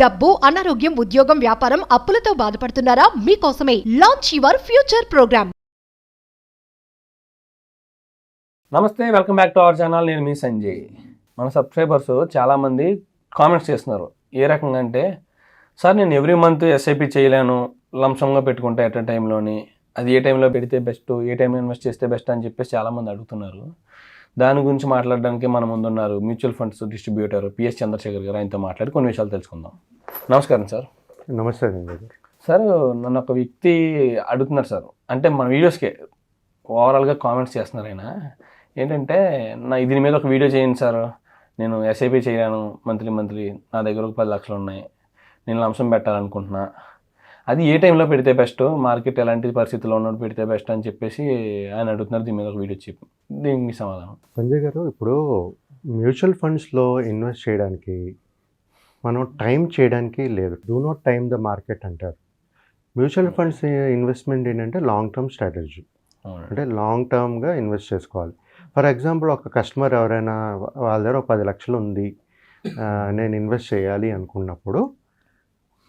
డబ్బు, అనారోగ్యం, ఉద్యోగం, వ్యాపారం, అప్పులతో బాధపడుతున్నారా? మీకోసమే లాంచ్ యువర్ ఫ్యూచర్ ప్రోగ్రామ్. నమస్తే, welcome back to our channel. నేను మీ సంజయ్. మన సబ్స్క్రైబర్స్ చాలామంది కామెంట్స్ చేస్తున్నారు. ఏ రకంగా అంటే, సార్ నేను ఎవ్రీ మంత్ ఎస్ఐపి చేయలేను, లంసంగా పెట్టుకుంటే ఎట్ అ టైంలోని, అది ఏ టైంలో పెడితే బెస్ట్, ఏ టైంలో ఇన్వెస్ట్ చేస్తే బెస్ట్ అని చెప్పేసి చాలామంది అడుగుతున్నారు. దాని గురించి మాట్లాడడానికి మన ముందున్నారు mutual funds distributor PS Chandrasekhar గారు. ఆయనతో మాట్లాడి కొన్ని విషయాలు తెలుసుకుందాం. నమస్కారం సార్. నమస్తే సార్, నన్ను ఒక వ్యక్తి అడుగుతున్నారు సార్, అంటే మన వీడియోస్కి ఓవరాల్గా కామెంట్స్ చేస్తున్నారు. ఆయన ఏంటంటే, దీని మీద ఒక వీడియో చేయండి సార్, నేను ఎస్ఐపి చేయను మంత్లీ, నా దగ్గర ఒక 10 లక్షలు ఉన్నాయి, నేను లంసం పెట్టాలనుకుంటున్నా, అది ఏ టైంలో పెడితే బెస్ట్, మార్కెట్ ఎలాంటి పరిస్థితుల్లో ఉన్నప్పుడు పెడితే బెస్ట్ అని చెప్పేసి ఆయన అడుగుతున్నారు. దీని మీద ఒక వీడియో చెప్పి దీనికి సమాధానం. సంజయ్ గారు, ఇప్పుడు మ్యూచువల్ ఫండ్స్లో ఇన్వెస్ట్ చేయడానికి మనం టైం చేయడానికి లేదు. Do not time the market అంటారు. మ్యూచువల్ ఫండ్స్ ఇన్వెస్ట్మెంట్ ఏంటంటే లాంగ్ టర్మ్ స్ట్రాటజీ, అంటే లాంగ్ టర్మ్గా ఇన్వెస్ట్ చేసుకోవాలి. ఫర్ ఎగ్జాంపుల్, ఒక కస్టమర్ ఎవరైనా వాళ్ళ దగ్గర 10 లక్షలు ఉంది, నేను ఇన్వెస్ట్ చేయాలి అనుకున్నప్పుడు,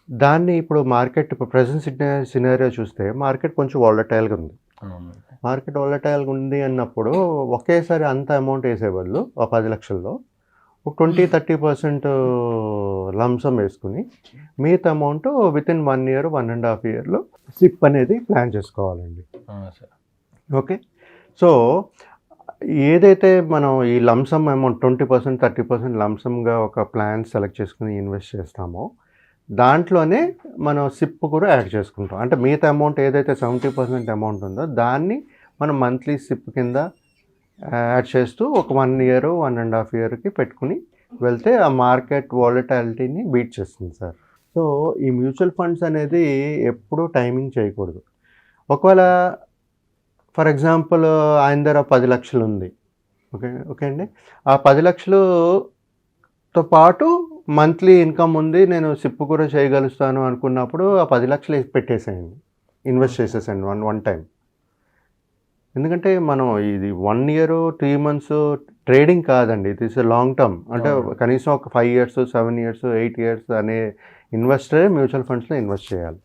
దాన్ని ఇప్పుడు మార్కెట్ ప్రజెంట్ సినారియో చూస్తే మార్కెట్ కొంచెం వాలటైల్గా ఉంది. మార్కెట్ వాలటైల్గా ఉంది అన్నప్పుడు ఒకేసారి అంత అమౌంట్ వేసే బదులు ఒక 10 లక్షల్లో ఒక 20-30% లంసం వేసుకుని మిగతా అమౌంట్ వితిన్ 1 year 1.5 yearలో సిప్ అనేది ప్లాన్ చేసుకోవాలండి. ఓకే, సో ఏదైతే మనం ఈ లంసమ్ అమౌంట్ 20%-30% లంసమ్గా ఒక ప్లాన్ సెలెక్ట్ చేసుకుని ఇన్వెస్ట్ చేస్తామో, దాంట్లోనే మనం సిప్ కూడా యాడ్ చేసుకుంటాం. అంటే మిగతా అమౌంట్ ఏదైతే 70% అమౌంట్ ఉందో దాన్ని మనం మంత్లీ సిప్ కింద యాడ్ చేస్తూ ఒక 1 year 1.5 yearకి పెట్టుకుని వెళ్తే ఆ మార్కెట్ వాలటాలిటీని బీట్ చేస్తుంది సార్. సో ఈ మ్యూచువల్ ఫండ్స్ అనేది ఎప్పుడూ టైమింగ్ చేయకూడదు. ఒకవేళ ఫర్ ఎగ్జాంపుల్ ఆయన దగ్గర 10 లక్షలు ఉంది, ఓకే అండి, ఆ 10 లక్షలతో పాటు మంత్లీ ఇన్కమ్ ఉంది, నేను సిప్ కూడా చేయగలుగుతాను అనుకున్నప్పుడు ఆ 10 లక్షలు పెట్టేసేయండి, ఇన్వెస్ట్ చేసేసండి వన్ టైం. ఎందుకంటే మనం ఇది 1 year 3 months ట్రేడింగ్ కాదండి, ఇది ఇస్ లాంగ్ టర్మ్. అంటే కనీసం ఒక 5 years 7 years 8 years అనే ఇన్వెస్టరే మ్యూచువల్ ఫండ్స్లో ఇన్వెస్ట్ చేయాలి.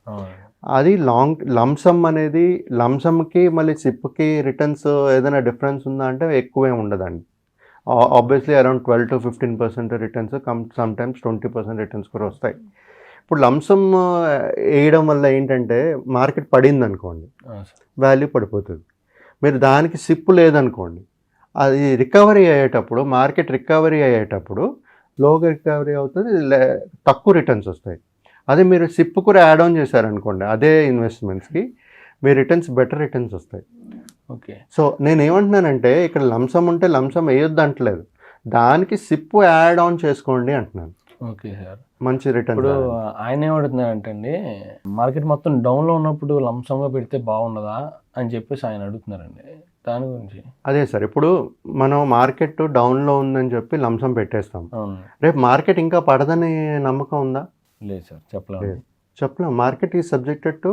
అది లాంగ్ లంసమ్ అనేది, లంసమ్కి మళ్ళీ సిప్కి రిటర్న్స్ ఏదైనా డిఫరెన్స్ ఉందా అంటే ఎక్కువే ఉండదండి. Obviously around 12-15% returns, some times 20% returns కూడా వస్తాయి. ఇప్పుడు లంసమ్ వేయడం వల్ల ఏంటంటే, మార్కెట్ పడింది అనుకోండి, వాల్యూ పడిపోతుంది. మీరు దానికి సిప్ లేదనుకోండి, అది రికవరీ అయ్యేటప్పుడు, మార్కెట్ రికవరీ అయ్యేటప్పుడు లోగా రికవరీ అవుతుంది, తక్కువ రిటర్న్స్ వస్తాయి. అదే మీరు సిప్ కూడా యాడ్ ఆన్ చేశారనుకోండి అదే ఇన్వెస్ట్మెంట్స్కి, మీ రిటర్న్స్ బెటర్ రిటర్న్స్ వస్తాయి. ఓకే, సో నేను ఏమంటున్నానంటే, ఇక్కడ లంసం ఉంటే లంసం వేయొద్దు అంటలేదు, దానికి సిప్ యాడ్ ఆన్ చేసుకోండి అంటున్నాను. ఓకే సార్, మంచి రిటర్న్. ఇప్పుడు ఆయన ఏమడుగుతున్నారంటే అండి, మార్కెట్ మొత్తం డౌన్లో ఉన్నప్పుడు లంసంగా పెడితే బాగుండదా అని చెప్పేసి ఆయన అడుగుతున్నారండి. దాని గురించి అదే సార్, ఇప్పుడు మనం మార్కెట్ డౌన్లో ఉందని చెప్పి లంసం పెట్టేస్తాం, రేపు మార్కెట్ ఇంకా పడదని నమ్మకం ఉందా? లేదు సార్, చెప్పలేం. Market is subjected to,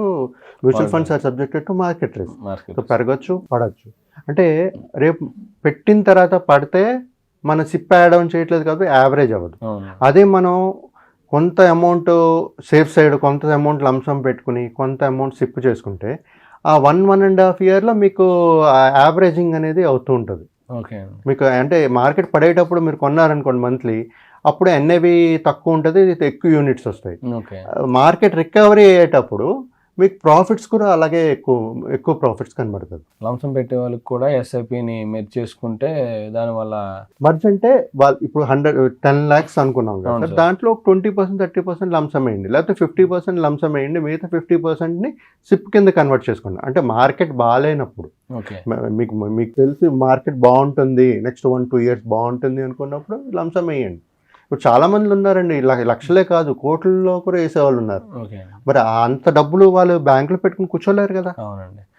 mutual funds are subjected to market risk. So పెరగచ్చు, పడవచ్చు. అంటే రేపు పెట్టిన తర్వాత పడితే మన సిప్ యాడ్ ఆన్ చేయట్లేదు కాబట్టి యావరేజ్ అవ్వదు. అదే మనం కొంత అమౌంట్ సేఫ్ సైడ్, కొంత అమౌంట్ లంసం పెట్టుకుని కొంత అమౌంట్ సిప్ చేసుకుంటే ఆ 1.5 yearలో మీకు యావరేజింగ్ అనేది అవుతూ ఉంటుంది. ఓకే, మీకు అంటే మార్కెట్ పడేటప్పుడు మీరు కొన్నారనుకోండి మంత్లీ, అప్పుడు ఎన్ఏవి తక్కువ ఉంటుంది, ఎక్కువ యూనిట్స్ వస్తాయి. మార్కెట్ రికవరీ అయ్యేటప్పుడు మీకు ప్రాఫిట్స్ కూడా అలాగే ఎక్కువ ప్రాఫిట్స్ కనబడుతుంది. లంసం పెట్టే వాళ్ళకి కూడా ఎస్ఐపిని మెర్జ్ చేసుకుంటే దానివల్ల మర్జ్ అంటే వాళ్ళు ఇప్పుడు 10 lakhs అనుకున్నాం కదా, దాంట్లో 20%-30% లంసం వేయండి, లేకపోతే 50% లంసం వేయండి, మిగతా 50%ని సిప్ కింద కన్వర్ట్ చేసుకోండి. అంటే మార్కెట్ బాగాలేనప్పుడు, మీకు తెలిసి మార్కెట్ బాగుంటుంది, నెక్స్ట్ 1-2 years బాగుంటుంది అనుకున్నప్పుడు లంసం వేయండి. ఇప్పుడు చాలా మంది ఉన్నారండి, లక్షలే కాదు కోట్లలో కూడా వేసేవాళ్ళు ఉన్నారు. మరి అంత డబ్బులు వాళ్ళు బ్యాంకులో పెట్టుకుని కూర్చోలేరు కదా,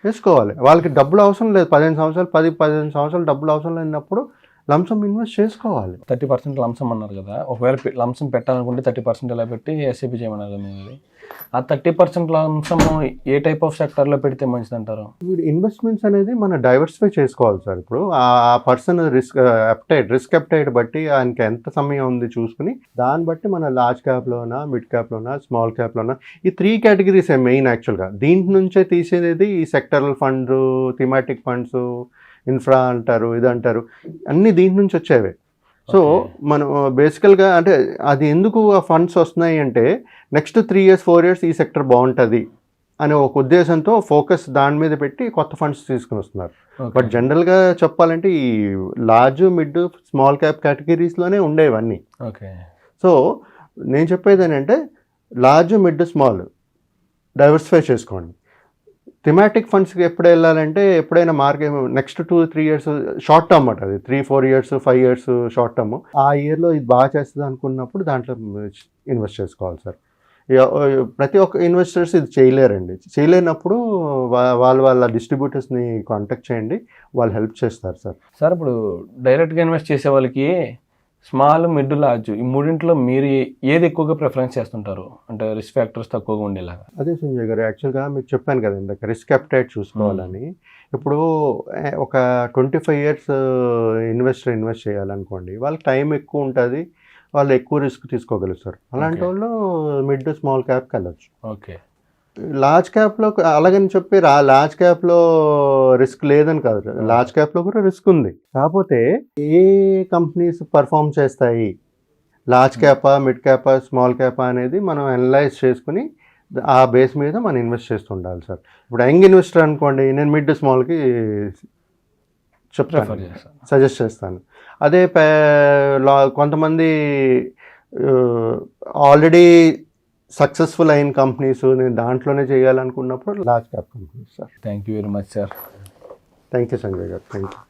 వేసుకోవాలి. వాళ్ళకి డబ్బులు అవసరం లేదు, 15 సంవత్సరాలు 10-15 సంవత్సరాలు డబ్బులు అవసరం లేనప్పుడు లంసమ్ ఇన్వెస్ట్ చేసుకోవాలి. 30% లంసమ్ అన్నారు కదా, ఒకవేళ లంసమ్ పెట్టాలనుకుంటే 30% ఇలా పెట్టి ఎస్ఐపి చేయమన్నారు కదా మీరు. ఆ 30% లంసమ్ ఏ టైప్ ఆఫ్ సెక్టర్లో పెడితే మంచిది అంటారు? ఇన్వెస్ట్మెంట్స్ అనేది మనం డైవర్సిఫై చేసుకోవాలి సార్. ఇప్పుడు ఆ పర్సన్ రిస్క్ అప్టైట్ బట్టి ఆయనకి ఎంత సమయం ఉంది చూసుకుని దాన్ని బట్టి మన లార్జ్ క్యాప్లోనా, మిడ్ క్యాప్లోనా, స్మాల్ క్యాప్లోనా, ఈ 3 కేటగిరీస్ మెయిన్ యాక్చువల్గా. దీంట్ నుంచే తీసేది ఈ sectoral fund, thematic funds, infra అంటారు, ఇది అంటారు, అన్నీ దీంట్ నుంచి వచ్చేవే. సో మనం బేసికల్గా అంటే అది ఎందుకు ఆ ఫండ్స్ వస్తున్నాయి అంటే నెక్స్ట్ 3 years 4 years ఈ సెక్టర్ బాగుంటుంది అనే ఒక ఉద్దేశంతో ఫోకస్ దాని మీద పెట్టి కొత్త ఫండ్స్ తీసుకుని వస్తున్నారు. బట్ జనరల్గా చెప్పాలంటే ఈ లార్జ్, మిడ్, స్మాల్ క్యాప్ కేటగిరీస్లోనే ఉండేవన్నీ. ఓకే. సో నేను చెప్పేది ఏంటంటే లార్జ్, మిడ్, స్మాల్ డైవర్సిఫై చేసుకోండి. థిమాటిక్ ఫండ్స్కి ఎప్పుడు వెళ్ళాలంటే ఎప్పుడైనా market next 2-3 years short term అన్నమాట, అది 3-4 years 5 years షార్ట్ టర్మ్. ఆ ఇయర్లో ఇది బాగా చేస్తుంది అనుకున్నప్పుడు దాంట్లో ఇన్వెస్ట్ చేసుకోవాలి సార్. ప్రతి ఒక్క ఇన్వెస్టర్స్ ఇది చేయలేరండి. చేయలేనప్పుడు వాళ్ళ డిస్ట్రిబ్యూటర్స్ని కాంటాక్ట్ చేయండి, వాళ్ళు హెల్ప్ చేస్తారు సార్. సార్ ఇప్పుడు డైరెక్ట్గా ఇన్వెస్ట్ చేసే వాళ్ళకి స్మాల్, మిడ్, లార్జ్ ఈ మూడింటిలో మీరు ఏది ఎక్కువగా ప్రిఫరెన్స్ చేస్తుంటారు, అంటే రిస్క్ ఫ్యాక్టర్స్ తక్కువగా ఉండేలాగా? అదే సంజయ్ గారు, యాక్చువల్గా మీకు చెప్పాను కదా ఇందాక రిస్క్ అప్టైట్ చూసుకోవాలని. ఇప్పుడు ఒక 25 years ఇన్వెస్ట్ చేయాలనుకోండి, వాళ్ళకి టైం ఎక్కువ ఉంటుంది, వాళ్ళు ఎక్కువ రిస్క్ తీసుకోగలుగుతారు. అలాంటి వాళ్ళు మిడ్, స్మాల్ క్యాప్కి వెళ్ళచ్చు. ఓకే. లార్జ్ క్యాప్లో అలాగని చెప్పి లార్జ్ క్యాప్లో రిస్క్ లేదని కాదు, లార్జ్ క్యాప్లో కూడా రిస్క్ ఉంది. కాకపోతే ఏ కంపెనీస్ పర్ఫామ్ చేస్తాయి, లార్జ్ క్యాపా, మిడ్ క్యాపా, స్మాల్ క్యాపా అనేది మనం అనలైజ్ చేసుకుని ఆ బేస్ మీద మనం ఇన్వెస్ట్ చేస్తుండాలి సార్. ఇప్పుడు యంగ్ ఇన్వెస్టర్ అనుకోండి, నేను మిడ్, స్మాల్కి చెప్తాను, సజెస్ట్ చేస్తాను. అదే కొంతమంది ఆల్రెడీ సక్సెస్ఫుల్ అయిన కంపెనీస్ నేను దాంట్లోనే చేయాలనుకున్నప్పుడు large cap companies sir. Thank you very much sir. Thank you Sanjay గారు, థ్యాంక్ యూ.